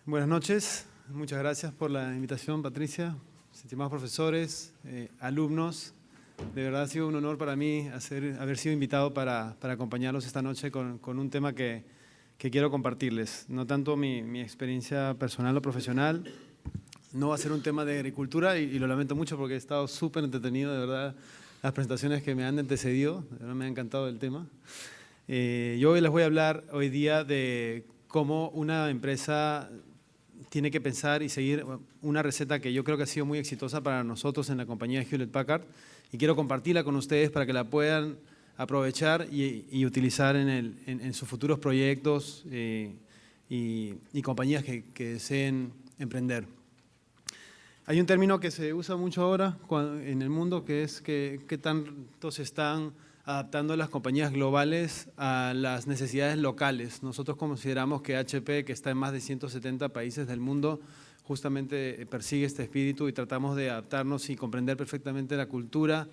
Buenas noches, muchas gracias por la invitación, Patricia, estimados profesores, alumnos. De verdad ha sido un honor para mí haber sido invitado para acompañarlos esta noche con un tema que quiero compartirles. No tanto mi experiencia personal o profesional, no va a ser un tema de agricultura y lo lamento mucho porque he estado súper entretenido, de verdad, las presentaciones que me han antecedido, de verdad me ha encantado el tema. Yo hoy les voy a hablar hoy día de cómo una empresa tiene que pensar y seguir una receta que yo creo que ha sido muy exitosa para nosotros en la compañía Hewlett Packard y quiero compartirla con ustedes para que la puedan aprovechar y utilizar en sus futuros proyectos y compañías que deseen emprender. Hay un término que se usa mucho ahora en el mundo que es qué tanto se están adaptando las compañías globales a las necesidades locales. Nosotros consideramos que HP, que está en más de 170 países del mundo, justamente persigue este espíritu y tratamos de adaptarnos y comprender perfectamente la cultura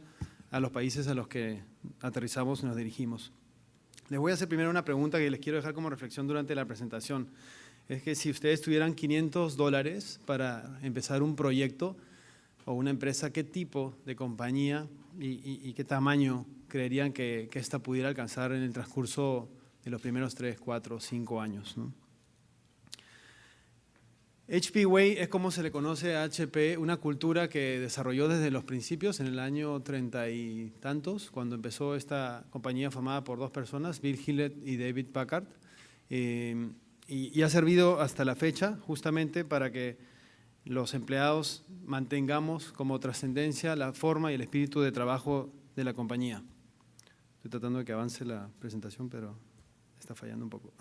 a los países a los que aterrizamos y nos dirigimos. Les voy a hacer primero una pregunta que les quiero dejar como reflexión durante la presentación. Es que si ustedes tuvieran $500 para empezar un proyecto o una empresa, ¿qué tipo de compañía y qué tamaño creerían que esta pudiera alcanzar en el transcurso de los primeros 3, 4, 5 años, ¿no? HP Way es como se le conoce a HP, una cultura que desarrolló desde los principios, en el año 30 y tantos, cuando empezó esta compañía formada por dos personas, Bill Hewlett y David Packard, y ha servido hasta la fecha justamente para que los empleados mantengamos como trascendencia la forma y el espíritu de trabajo de la compañía. Estoy tratando de que avance la presentación, pero está fallando un poco.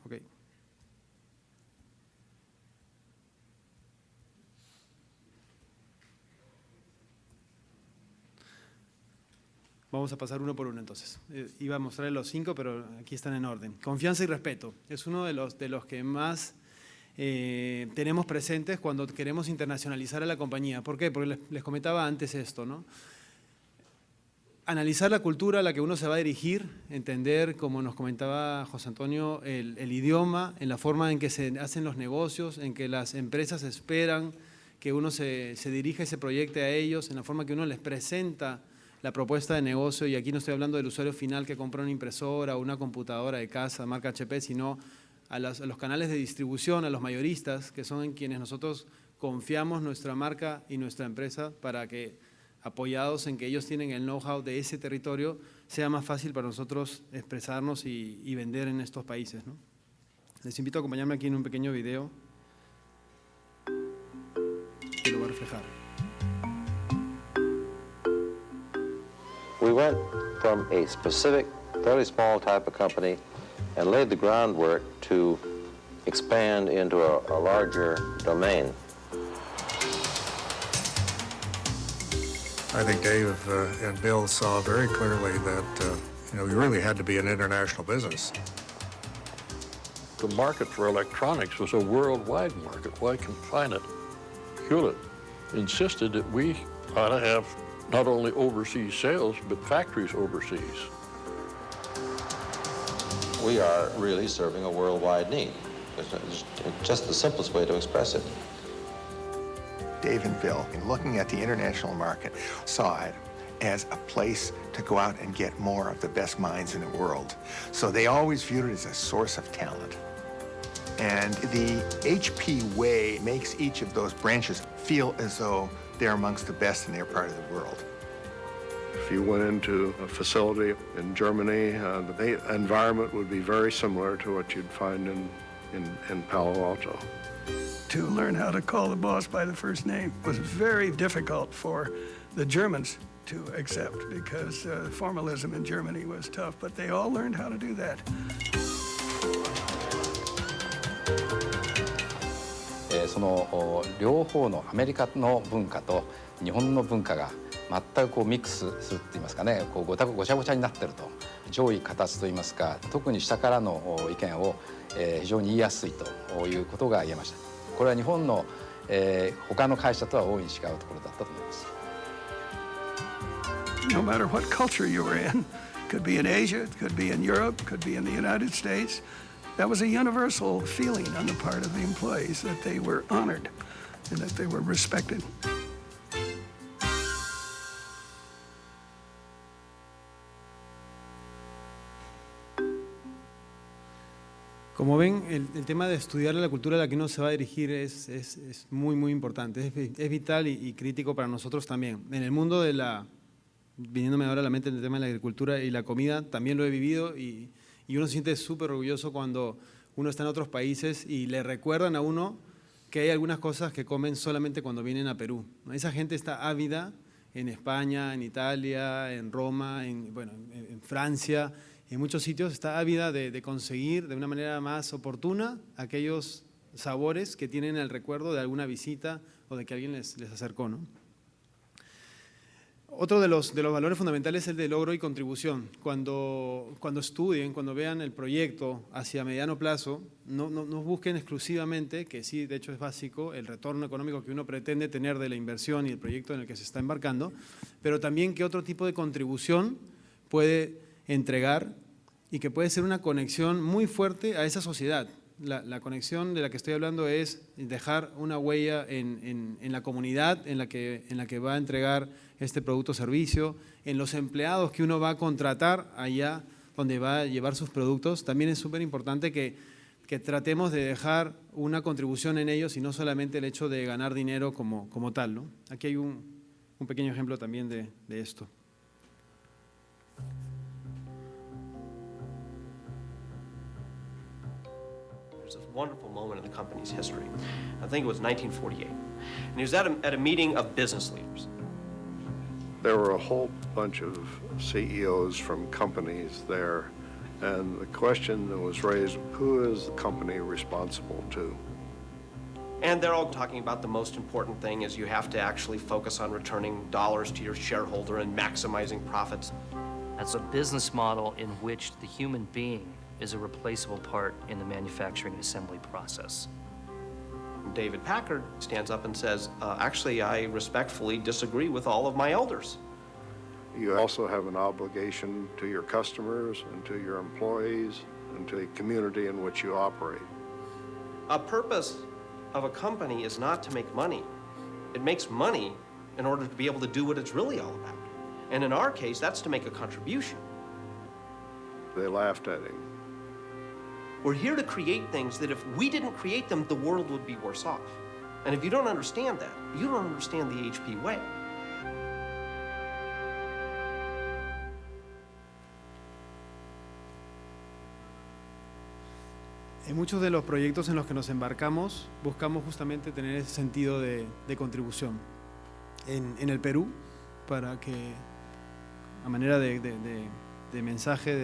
Ok. Vamos a pasar uno por uno entonces. Iba a mostrarles los 5, pero aquí están en orden. Confianza y respeto. Es uno de los que más tenemos presentes cuando queremos internacionalizar a la compañía. ¿Por qué? Porque les comentaba antes esto, ¿no? Analizar la cultura a la que uno se va a dirigir, entender, como nos comentaba José Antonio, el idioma, en la forma en que se hacen los negocios, en que las empresas esperan que uno se dirija y se proyecte a ellos, en la forma que uno les presenta la propuesta de negocio, y aquí no estoy hablando del usuario final que compra una impresora o una computadora de casa marca HP, sino a los canales de distribución, a los mayoristas, que son en quienes nosotros confiamos nuestra marca y nuestra empresa para que, apoyados en que ellos tienen el know-how de ese territorio, sea más fácil para nosotros expresarnos y vender en estos países, ¿no? Les invito a acompañarme aquí en un pequeño video que lo va a reflejar. We went from a specific, fairly small type of company and laid the groundwork to expand into a larger domain. I think Dave and Bill saw very clearly that we really had to be an international business. The market for electronics was a worldwide market. Why confine it? Hewlett insisted that we ought to have not only overseas sales, but factories overseas. We are really serving a worldwide need. It's just the simplest way to express it. Dave and Bill, in looking at the international market, saw it as a place to go out and get more of the best minds in the world. So they always viewed it as a source of talent. And the HP way makes each of those branches feel as though they're amongst the best in their part of the world. If you went into a facility in Germany, the environment would be very similar to what you'd find in Palo Alto. To learn how to call the boss by the first name was very difficult for the Germans to accept because formalism in Germany was tough, but they all learned how to do that. その両方のアメリカの文化と日本の文化が全くミックスするって言いますかね、ごちゃごちゃになってると、上位形と言いますか、特に下からの意見を非常に言いやすいということが言えました。これは日本の他の会社とは大いに違うところだったと思います。No matter what culture you were in, Could be in Asia, it could be in Europe, could be in the United States. That was a universal feeling on the part of the employees that they were honored and that they were respected. Como ven, el tema de estudiar la cultura a la que uno se va a dirigir es muy, muy importante, es vital y crítico para nosotros también. En el mundo de viniéndome ahora a la mente el tema de la agricultura y la comida, también lo he vivido y uno se siente súper orgulloso cuando uno está en otros países y le recuerdan a uno que hay algunas cosas que comen solamente cuando vienen a Perú, ¿no? Esa gente está ávida en España, en Italia, en Roma, en Francia, en muchos sitios está ávida de conseguir de una manera más oportuna aquellos sabores que tienen el recuerdo de alguna visita o de que alguien les acercó, ¿no? Otro de los valores fundamentales es el de logro y contribución. Cuando estudien, cuando vean el proyecto hacia mediano plazo, no busquen exclusivamente, que sí, de hecho es básico, el retorno económico que uno pretende tener de la inversión y el proyecto en el que se está embarcando, pero también qué otro tipo de contribución puede entregar y que puede ser una conexión muy fuerte a esa sociedad. La conexión de la que estoy hablando es dejar una huella en la comunidad en la que va a entregar este producto o servicio, en los empleados que uno va a contratar allá donde va a llevar sus productos. También es súper importante que tratemos de dejar una contribución en ellos y no solamente el hecho de ganar dinero como tal, ¿no? Aquí hay un pequeño ejemplo también de esto. Wonderful moment in the company's history. I think it was 1948. And he was at a meeting of business leaders. There were a whole bunch of CEOs from companies there, and the question that was raised, who is the company responsible to? And they're all talking about the most important thing is you have to actually focus on returning dollars to your shareholder and maximizing profits. That's a business model in which the human being is a replaceable part in the manufacturing and assembly process. David Packard stands up and says, actually, I respectfully disagree with all of my elders. You also have an obligation to your customers and to your employees and to the community in which you operate. A purpose of a company is not to make money. It makes money in order to be able to do what it's really all about. And in our case, that's to make a contribution. They laughed at him. We're here to create things that if we didn't create them, the world would be worse off. And if you don't understand that, you don't understand the HP way. En muchos de los proyectos en los que nos embarcamos, buscamos justamente tener ese sentido de contribución. En el Perú, para que, a manera de mensaje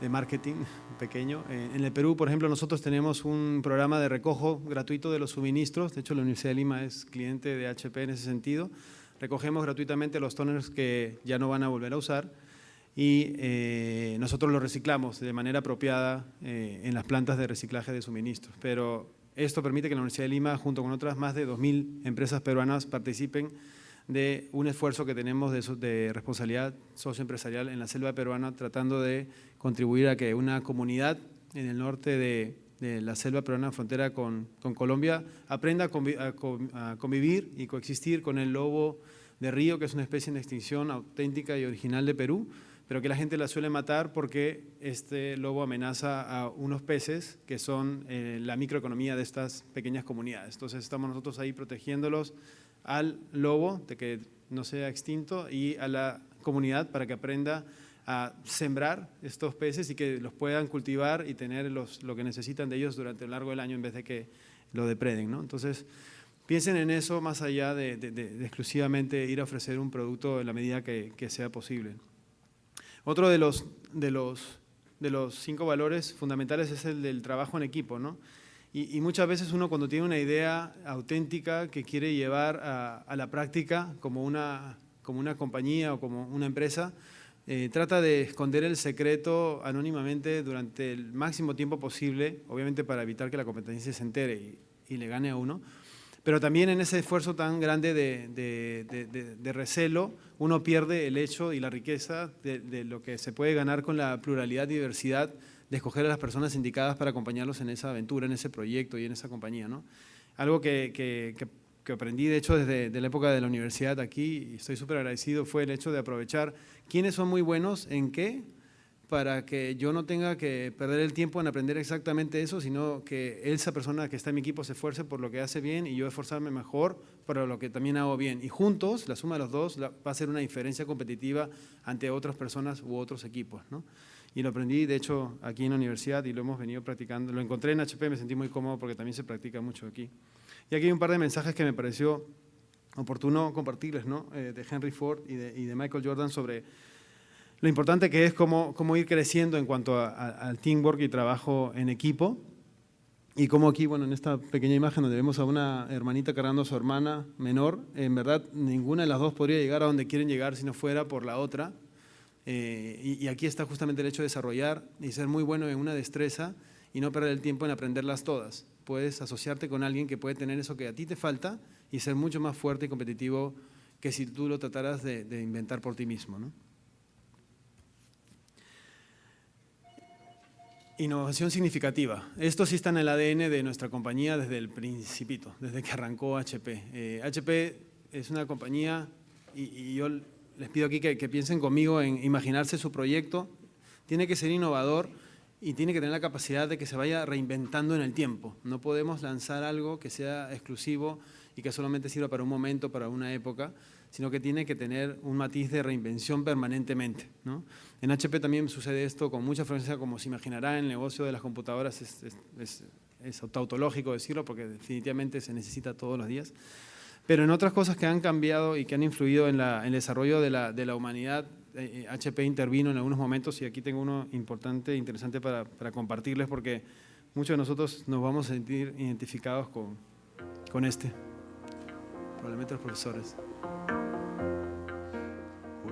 de marketing pequeño. En el Perú, por ejemplo, nosotros tenemos un programa de recojo gratuito de los suministros. De hecho, la Universidad de Lima es cliente de HP en ese sentido. Recogemos gratuitamente los toners que ya no van a volver a usar y nosotros los reciclamos de manera apropiada en las plantas de reciclaje de suministros. Pero esto permite que la Universidad de Lima, junto con otras más de 2.000 empresas peruanas, participen de un esfuerzo que tenemos de responsabilidad socioempresarial en la selva peruana, tratando de contribuir a que una comunidad en el norte de la selva peruana, frontera con Colombia, aprenda a convivir y coexistir con el lobo de río, que es una especie en extinción auténtica y original de Perú, pero que la gente la suele matar porque este lobo amenaza a unos peces que son la microeconomía de estas pequeñas comunidades. Entonces estamos nosotros ahí protegiéndolos al lobo de que no sea extinto y a la comunidad para que aprenda a sembrar estos peces y que los puedan cultivar y tener lo que necesitan de ellos durante el largo del año en vez de que lo depreden, ¿no? Entonces, piensen en eso más allá de exclusivamente ir a ofrecer un producto en la medida que sea posible. Otro de los 5 valores fundamentales es el del trabajo en equipo, ¿no? Y muchas veces uno, cuando tiene una idea auténtica que quiere llevar a la práctica como una compañía o como una empresa, trata de esconder el secreto anónimamente durante el máximo tiempo posible, obviamente para evitar que la competencia se entere y le gane a uno. Pero también en ese esfuerzo tan grande de recelo, uno pierde el hecho y la riqueza de lo que se puede ganar con la pluralidad y diversidad de escoger a las personas indicadas para acompañarlos en esa aventura, en ese proyecto y en esa compañía, ¿no? Algo que aprendí, de hecho, desde la época de la universidad aquí, y estoy súper agradecido, fue el hecho de aprovechar quiénes son muy buenos en qué, para que yo no tenga que perder el tiempo en aprender exactamente eso, sino que esa persona que está en mi equipo se esfuerce por lo que hace bien y yo esforzarme mejor para lo que también hago bien. Y juntos, la suma de los dos va a ser una diferencia competitiva ante otras personas u otros equipos, ¿no? Y lo aprendí, de hecho, aquí en la universidad y lo hemos venido practicando. Lo encontré en HP, me sentí muy cómodo porque también se practica mucho aquí. Y aquí hay un par de mensajes que me pareció oportuno compartirles, ¿no? De Henry Ford y de Michael Jordan sobre lo importante que es cómo ir creciendo en cuanto al teamwork y trabajo en equipo. Y cómo aquí, bueno, en esta pequeña imagen donde vemos a una hermanita cargando a su hermana menor, en verdad ninguna de las dos podría llegar a donde quieren llegar si no fuera por la otra. Y aquí está justamente el hecho de desarrollar y ser muy bueno en una destreza y no perder el tiempo en aprenderlas todas. Puedes asociarte con alguien que puede tener eso que a ti te falta y ser mucho más fuerte y competitivo que si tú lo trataras de inventar por ti mismo, ¿no? Innovación significativa. Esto sí está en el ADN de nuestra compañía desde el principito, desde que arrancó HP. HP es una compañía, y yo les pido aquí que piensen conmigo en imaginarse su proyecto. Tiene que ser innovador y tiene que tener la capacidad de que se vaya reinventando en el tiempo. No podemos lanzar algo que sea exclusivo y que solamente sirva para un momento, para una época, sino que tiene que tener un matiz de reinvención permanentemente, ¿no? En HP también sucede esto con mucha frecuencia, como se imaginará, en el negocio de las computadoras es tautológico decirlo porque definitivamente se necesita todos los días. Pero en otras cosas que han cambiado y que han influido en el desarrollo de la humanidad, HP intervino en algunos momentos y aquí tengo uno importante e interesante para compartirles porque muchos de nosotros nos vamos a sentir identificados con este, probablemente los profesores.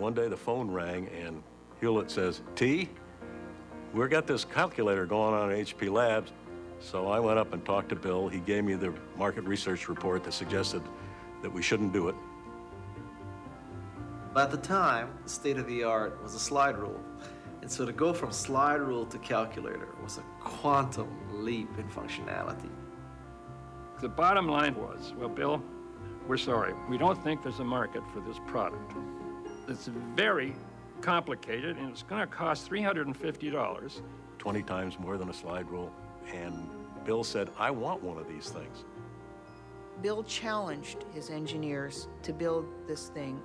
One day the phone rang and Hewlett says, T, we've got this calculator going on at HP Labs. So I went up and talked to Bill. He gave me the market research report that suggested that we shouldn't do it. At the time, the state of the art was a slide rule. And so to go from slide rule to calculator was a quantum leap in functionality. The bottom line was, well, Bill, we're sorry. We don't think there's a market for this product. It's very complicated, and it's going to cost $350. 20 times more than a slide rule. And Bill said, I want one of these things. Bill challenged his engineers to build this thing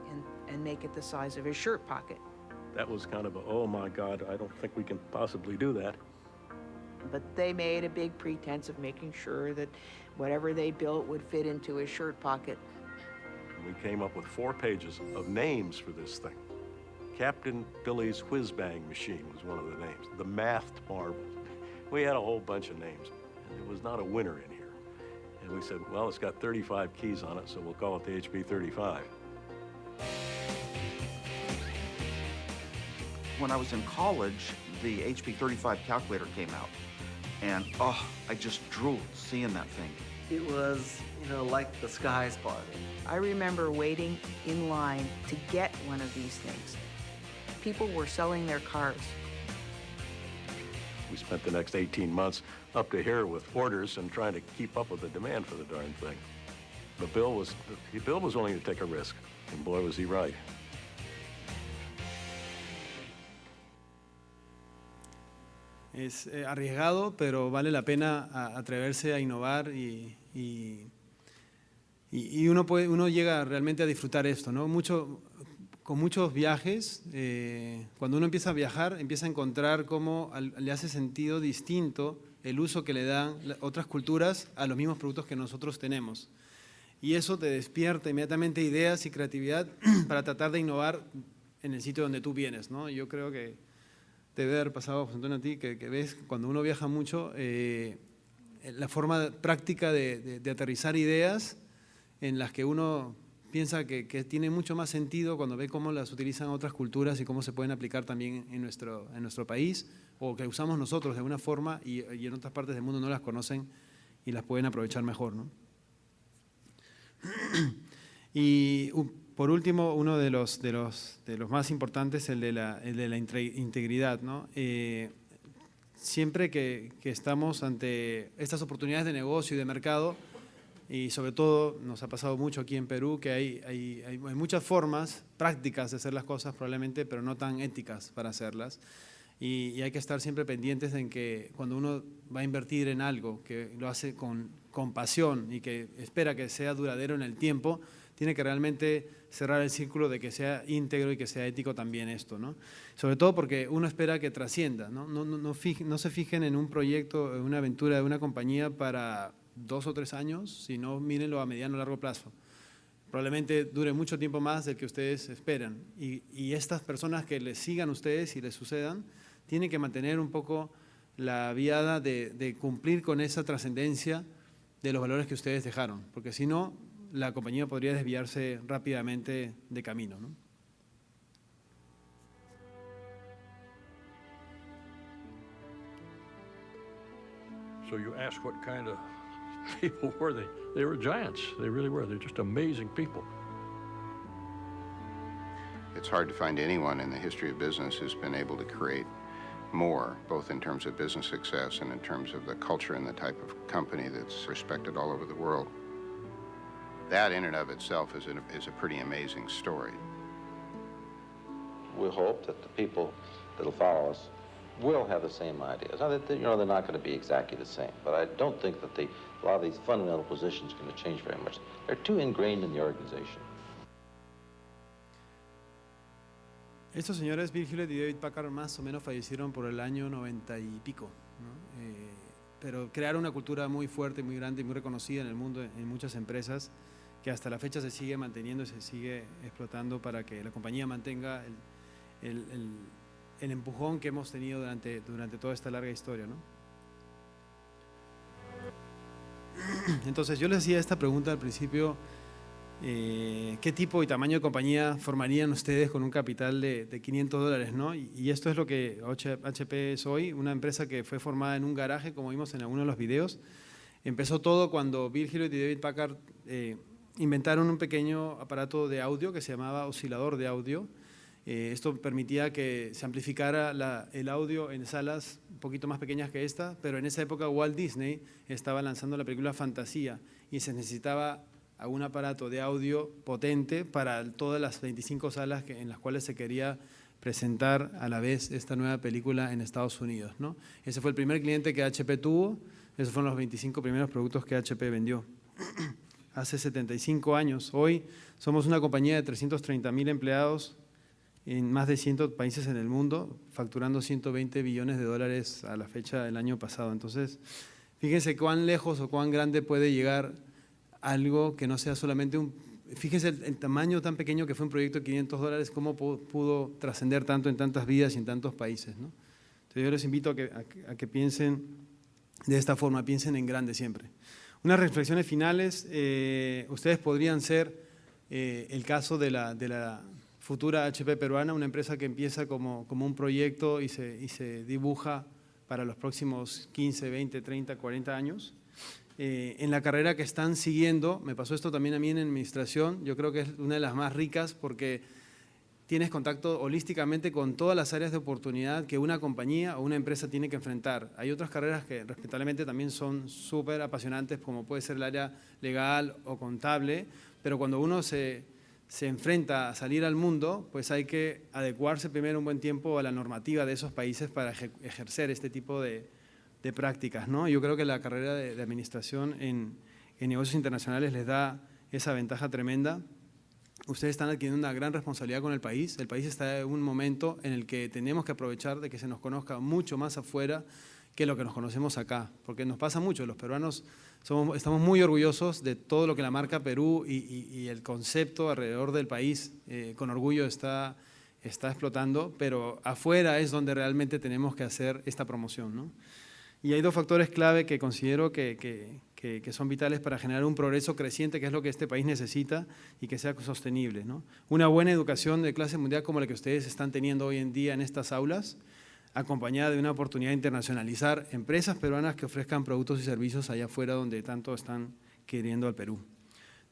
and make it the size of his shirt pocket. That was kind of a, oh my God, I don't think we can possibly do that. But they made a big pretense of making sure that whatever they built would fit into his shirt pocket. We came up with 4 pages of names for this thing. Captain Billy's Whiz-Bang Machine was one of the names. The Mathed Marble. We had a whole bunch of names, and there was not a winner in here. And we said, well, it's got 35 keys on it, so we'll call it the HP35. When I was in college, the HP35 calculator came out. And, I just drooled seeing that thing. It was, like the sky's parting. I remember waiting in line to get one of these things. People were selling their cars. We spent the next 18 months up to here with orders and trying to keep up with the demand for the darn thing. But Bill was willing to take a risk, and boy, was he right. Es arriesgado, pero vale la pena atreverse a innovar y uno llega realmente a disfrutar esto, ¿no? Con muchos viajes, cuando uno empieza a viajar, empieza a encontrar cómo le hace sentido distinto el uso que le dan otras culturas a los mismos productos que nosotros tenemos. Y eso te despierta inmediatamente ideas y creatividad para tratar de innovar en el sitio donde tú vienes, ¿no? Yo creo que te debe haber pasado, José Antonio, a ti, que ves cuando uno viaja mucho, la forma práctica de aterrizar ideas en las que uno piensa que tiene mucho más sentido cuando ve cómo las utilizan otras culturas y cómo se pueden aplicar también en nuestro país, o que usamos nosotros de una forma y en otras partes del mundo no las conocen y las pueden aprovechar mejor, ¿no? Y por último, uno de los más importantes, el de la integridad, ¿no? Siempre que estamos ante estas oportunidades de negocio y de mercado, y sobre todo nos ha pasado mucho aquí en Perú, que hay muchas formas prácticas de hacer las cosas probablemente, pero no tan éticas para hacerlas. Y hay que estar siempre pendientes en que cuando uno va a invertir en algo, que lo hace con pasión y que espera que sea duradero en el tiempo, tiene que realmente cerrar el círculo de que sea íntegro y que sea ético también esto, ¿no? Sobre todo porque uno espera que trascienda, ¿no? No se fijen en un proyecto, en una aventura de una compañía para 2 o 3 años, sino mírenlo a mediano o largo plazo. Probablemente dure mucho tiempo más del que ustedes esperan. Y estas personas que les sigan a ustedes y les sucedan, tienen que mantener un poco la viada de cumplir con esa trascendencia de los valores que ustedes dejaron, porque si no, la compañía podría desviarse rápidamente de camino, ¿no? So you ask what kind of people were they? They were giants. They really were. They're just amazing people. It's hard to find anyone in the history of business who's been able to create more, both in terms of business success and in terms of the culture and the type of company that's respected all over the world. That in and of itself is a pretty amazing story. We hope that the people that'll follow us will have the same ideas. Now, they're not going to be exactly the same, but I don't think that a lot of these fundamental positions are going to change very much. They're too ingrained in the organization. Estos señores, Bill Hewlett y David Packard, más o menos fallecieron por el año 90 y pico, ¿no? Pero crearon una cultura muy fuerte, muy grande y muy reconocida en el mundo, en muchas empresas, que hasta la fecha se sigue manteniendo y se sigue explotando para que la compañía mantenga el empujón que hemos tenido durante toda esta larga historia, ¿no? Entonces yo les hacía esta pregunta al principio: ¿qué tipo y tamaño de compañía formarían ustedes con un capital de $500, ¿no? Y esto es lo que HP es hoy, una empresa que fue formada en un garaje, como vimos en algunos de los videos. Empezó todo cuando Bill Hewlett y David Packard inventaron un pequeño aparato de audio que se llamaba oscilador de audio. Esto permitía que se amplificara el audio en salas un poquito más pequeñas que esta, pero en esa época Walt Disney estaba lanzando la película Fantasía y se necesitaba algún aparato de audio potente para todas las 25 salas en las cuales se quería presentar a la vez esta nueva película en Estados Unidos, ¿no? Ese fue el primer cliente que HP tuvo, esos fueron los 25 primeros productos que HP vendió. Hace 75 años. Hoy somos una compañía de 330,000 empleados en más de 100 países en el mundo, facturando $120 billones a la fecha del año pasado. Entonces, fíjense cuán lejos o cuán grande puede llegar algo que no sea solamente fíjense el tamaño tan pequeño que fue un proyecto de $500, cómo pudo trascender tanto en tantas vidas y en tantos países, ¿no? Entonces yo les invito a que piensen de esta forma, piensen en grande siempre. Unas reflexiones finales: ustedes podrían ser el caso de la futura HP peruana, una empresa que empieza como un proyecto y se dibuja para los próximos 15, 20, 30, 40 años. En la carrera que están siguiendo, me pasó esto también a mí en administración, yo creo que es una de las más ricas porque tienes contacto holísticamente con todas las áreas de oportunidad que una compañía o una empresa tiene que enfrentar. Hay otras carreras que respetablemente también son súper apasionantes, como puede ser el área legal o contable, pero cuando uno se enfrenta a salir al mundo, pues hay que adecuarse primero un buen tiempo a la normativa de esos países para ejercer este tipo de prácticas, ¿no? Yo creo que la carrera de administración en negocios internacionales les da esa ventaja tremenda. Ustedes están adquiriendo una gran responsabilidad con el país está en un momento en el que tenemos que aprovechar de que se nos conozca mucho más afuera que lo que nos conocemos acá, porque nos pasa mucho, los peruanos estamos muy orgullosos de todo lo que la marca Perú y el concepto alrededor del país con orgullo está explotando, pero afuera es donde realmente tenemos que hacer esta promoción, ¿no? Y hay 2 factores clave que considero que son vitales para generar un progreso creciente, que es lo que este país necesita y que sea sostenible, ¿no? Una buena educación de clase mundial como la que ustedes están teniendo hoy en día en estas aulas, acompañada de una oportunidad de internacionalizar empresas peruanas que ofrezcan productos y servicios allá afuera donde tanto están queriendo al Perú.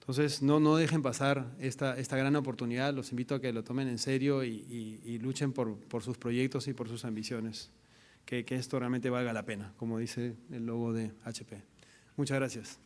Entonces, no dejen pasar esta gran oportunidad. Los invito a que lo tomen en serio y luchen por sus proyectos y por sus ambiciones. Que esto realmente valga la pena, como dice el logo de HP. Muchas gracias.